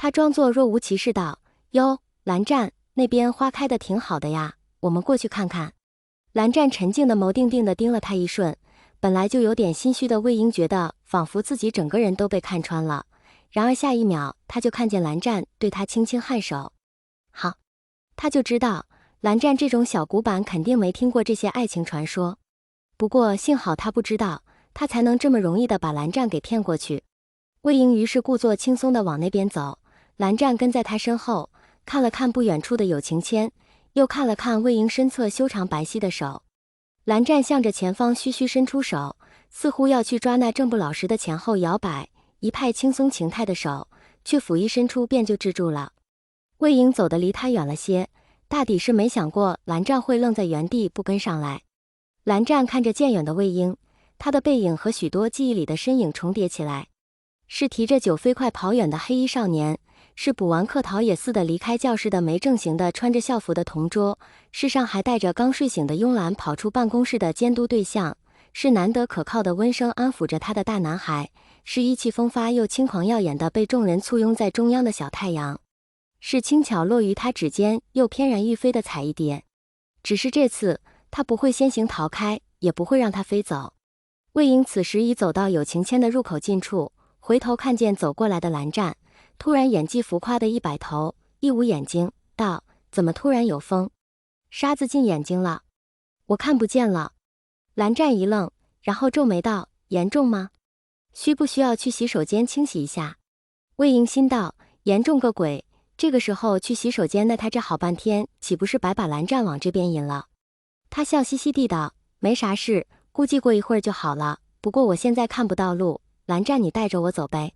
他装作若无其事道：哟，蓝湛，那边花开的挺好的呀，我们过去看看。蓝湛沉静的眸定定地盯了他一瞬，本来就有点心虚的魏婴觉得仿佛自己整个人都被看穿了，然而下一秒他就看见蓝湛对他轻轻颔首。好，他就知道蓝湛这种小古板肯定没听过这些爱情传说，不过幸好他不知道，他才能这么容易地把蓝湛给骗过去。魏婴于是故作轻松地往那边走，蓝湛跟在他身后，看了看不远处的有情签，又看了看魏婴身侧修长白皙的手。蓝湛向着前方徐徐伸出手，似乎要去抓那正不老实的前后摇摆一派轻松情态的手，却甫一伸出便就制住了。魏婴走得离他远了些，大抵是没想过蓝湛会愣在原地不跟上来。蓝湛看着渐远的魏婴，他的背影和许多记忆里的身影重叠起来，是提着酒飞快跑远的黑衣少年，是补完课逃也似的离开教室的没正形的穿着校服的同桌，是上还带着刚睡醒的慵懒跑出办公室的监督对象，是难得可靠的温声安抚着他的大男孩，是意气风发又轻狂耀眼的被众人簇拥在中央的小太阳，是轻巧落于他指尖又翩然欲飞的彩衣蝶。只是这次他不会先行逃开，也不会让他飞走。魏婴此时已走到有情签的入口近处，回头看见走过来的蓝湛，突然演技浮夸的一摆头，一捂眼睛道：怎么突然有风？沙子进眼睛了？我看不见了。蓝湛一愣，然后皱眉道：严重吗？需不需要去洗手间清洗一下？魏婴心道：严重个鬼，这个时候去洗手间，那他这好半天岂不是白把蓝湛往这边引了？他笑嘻嘻地道：没啥事，估计过一会儿就好了，不过我现在看不到路，蓝湛你带着我走呗。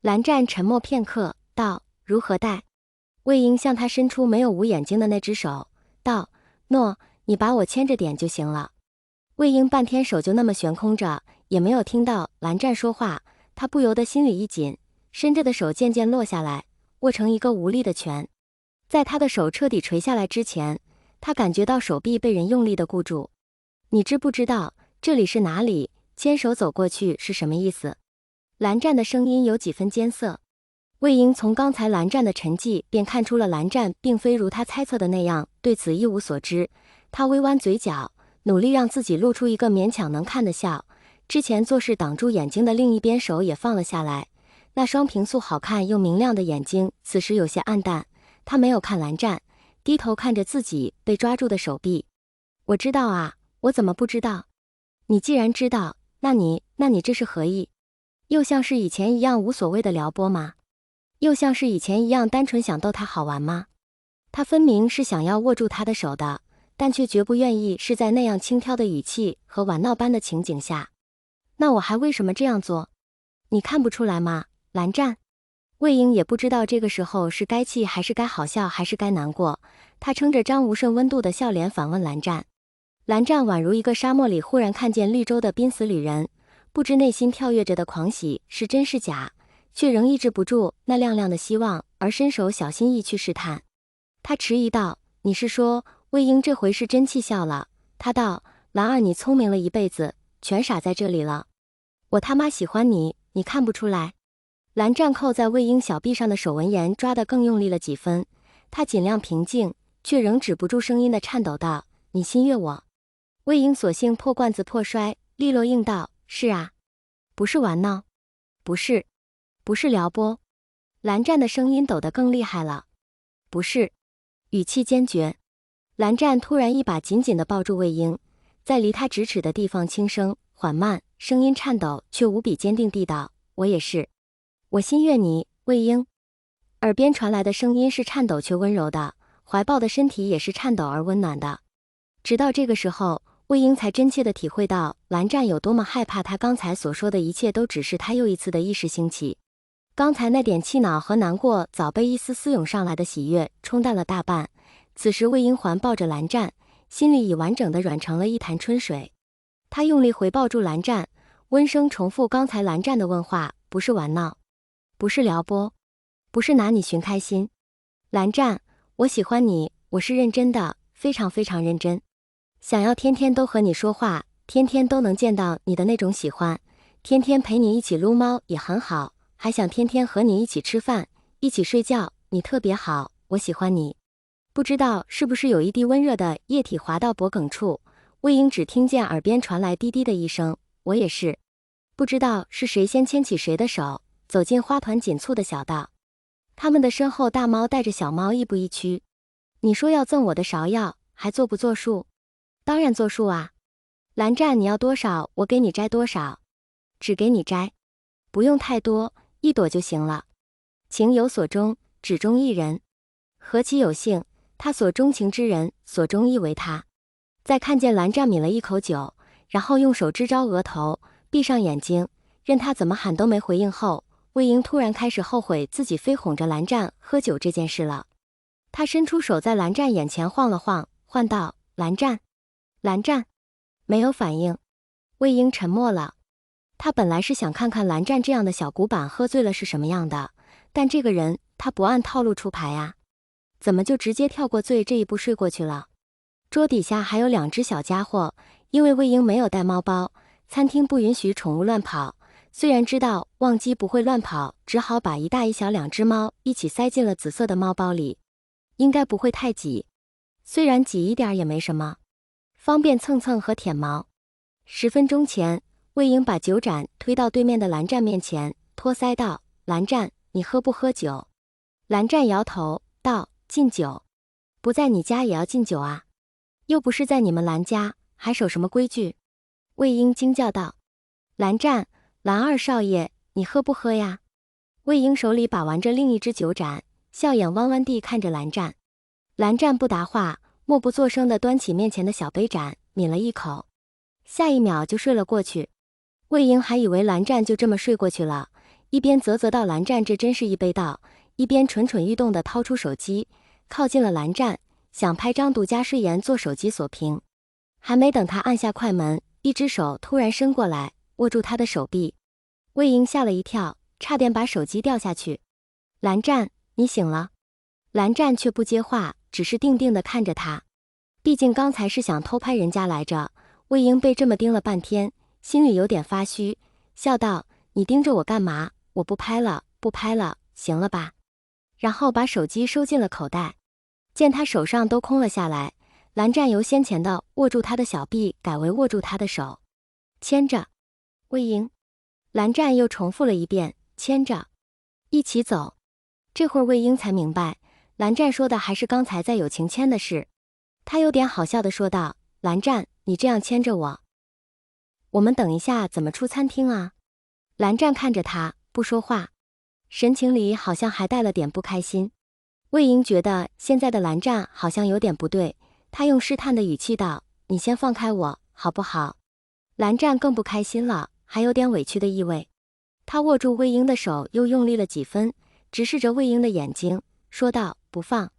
蓝湛沉默片刻道：如何带？魏婴向他伸出没有捂眼睛的那只手道：喏，你把我牵着点就行了。魏婴半天手就那么悬空着，也没有听到蓝湛说话，他不由得心里一紧，伸着的手渐渐落下来，握成一个无力的拳。在他的手彻底垂下来之前，他感觉到手臂被人用力地固住。你知不知道这里是哪里？牵手走过去是什么意思？蓝湛的声音有几分艰涩。魏婴从刚才蓝湛的沉寂便看出了蓝湛并非如他猜测的那样对此一无所知，他微弯嘴角，努力让自己露出一个勉强能看的笑，之前做事挡住眼睛的另一边手也放了下来，那双平素好看又明亮的眼睛此时有些暗淡，他没有看蓝湛，低头看着自己被抓住的手臂。我知道啊，我怎么不知道？你既然知道，那你这是何意？又像是以前一样无所谓的撩拨吗？又像是以前一样单纯想逗他好玩吗？他分明是想要握住他的手的，但却绝不愿意是在那样轻佻的语气和玩闹般的情景下。那我还为什么这样做？你看不出来吗，蓝湛？魏婴也不知道这个时候是该气还是该好笑还是该难过，他撑着张无甚温度的笑脸反问蓝湛。蓝湛宛如一个沙漠里忽然看见绿洲的濒死旅人，不知内心跳跃着的狂喜是真是假，却仍抑制不住那亮亮的希望，而伸手小心翼翼去试探。他迟疑道：你是说魏婴这回是真气笑了？他道：蓝儿你聪明了一辈子，全傻在这里了。我他妈喜欢你，你看不出来？蓝湛扣在魏婴小臂上的手纹严抓得更用力了几分，他尽量平静，却仍止不住声音的颤抖道：你心悦我。魏婴索性破罐子破摔，利落应道：是啊。不是玩闹？不是。不是撩拨？蓝湛的声音抖得更厉害了。不是。语气坚决。蓝湛突然一把紧紧地抱住魏婴，在离他咫尺的地方轻声缓慢，声音颤抖却无比坚定地道：我也是。我心悦你，魏婴。耳边传来的声音是颤抖却温柔的，怀抱的身体也是颤抖而温暖的。直到这个时候，魏婴才真切地体会到蓝湛有多么害怕他刚才所说的一切都只是他又一次的意识兴起。刚才那点气恼和难过早被一丝丝涌上来的喜悦冲淡了大半，此时魏婴环抱着蓝湛，心里已完整的软成了一潭春水。他用力回抱住蓝湛，温声重复刚才蓝湛的问话：不是玩闹，不是撩拨，不是拿你寻开心。蓝湛，我喜欢你，我是认真的，非常非常认真。想要天天都和你说话，天天都能见到你的那种喜欢，天天陪你一起撸猫也很好，还想天天和你一起吃饭，一起睡觉，你特别好，我喜欢你。不知道是不是有一滴温热的液体滑到脖颈处，魏婴只听见耳边传来滴滴的一声，我也是。不知道是谁先牵起谁的手，走进花团锦簇的小道。他们的身后，大猫带着小猫亦步亦趋。你说要赠我的芍药，还作不作数？当然作数啊。蓝湛，你要多少，我给你摘多少。只给你摘，不用太多，1朵就行了。情有所钟，只钟一人。何其有幸，他所钟情之人，所钟亦为他。再看见蓝湛抿了一口酒，然后用手支招额头，闭上眼睛，任他怎么喊都没回应后，魏婴突然开始后悔自己非哄着蓝湛喝酒这件事了。他伸出手在蓝湛眼前晃了晃，唤道：蓝湛。蓝湛没有反应。魏婴沉默了。他本来是想看看蓝湛这样的小古板喝醉了是什么样的，但这个人他不按套路出牌啊，怎么就直接跳过醉这一步睡过去了？桌底下还有2只小家伙，因为魏婴没有带猫包，餐厅不允许宠物乱跑。虽然知道旺基不会乱跑，只好把一大一小2只猫一起塞进了紫色的猫包里，应该不会太挤。虽然挤一点也没什么，方便蹭蹭和舔毛。10分钟前，魏婴把酒盏推到对面的蓝湛面前，托腮道：蓝湛，你喝不喝酒？蓝湛摇头道：禁酒。不在你家也要禁酒啊？又不是在你们蓝家，还守什么规矩？魏婴惊叫道：蓝湛，蓝二少爷，你喝不喝呀？魏婴手里把玩着另一只酒盏，笑眼弯弯地看着蓝湛。蓝湛不答话，默不作声地端起面前的小杯盏，抿了一口，下一秒就睡了过去。魏婴还以为蓝湛就这么睡过去了，一边啧啧道蓝湛这真是一杯道，一边蠢蠢欲动地掏出手机，靠近了蓝湛，想拍张独家睡颜做手机锁屏。还没等他按下快门，一只手突然伸过来，握住他的手臂。魏婴吓了一跳，差点把手机掉下去。蓝湛，你醒了？蓝湛却不接话，只是定定地看着他。毕竟刚才是想偷拍人家来着，魏婴被这么盯了半天，心里有点发虚，笑道：你盯着我干嘛？我不拍了，不拍了，行了吧？然后把手机收进了口袋。见他手上都空了下来，蓝湛由先前的握住他的小臂改为握住他的手，牵着。魏婴。蓝湛又重复了一遍，牵着，一起走。这会儿魏婴才明白，蓝湛说的还是刚才在友情牵的事。他有点好笑地说道：蓝湛，你这样牵着我们等一下怎么出餐厅啊？蓝湛看着他，不说话，神情里好像还带了点不开心。魏婴觉得现在的蓝湛好像有点不对，他用试探的语气道：你先放开我，好不好？蓝湛更不开心了，还有点委屈的意味。他握住魏婴的手又用力了几分，直视着魏婴的眼睛，说道：不放。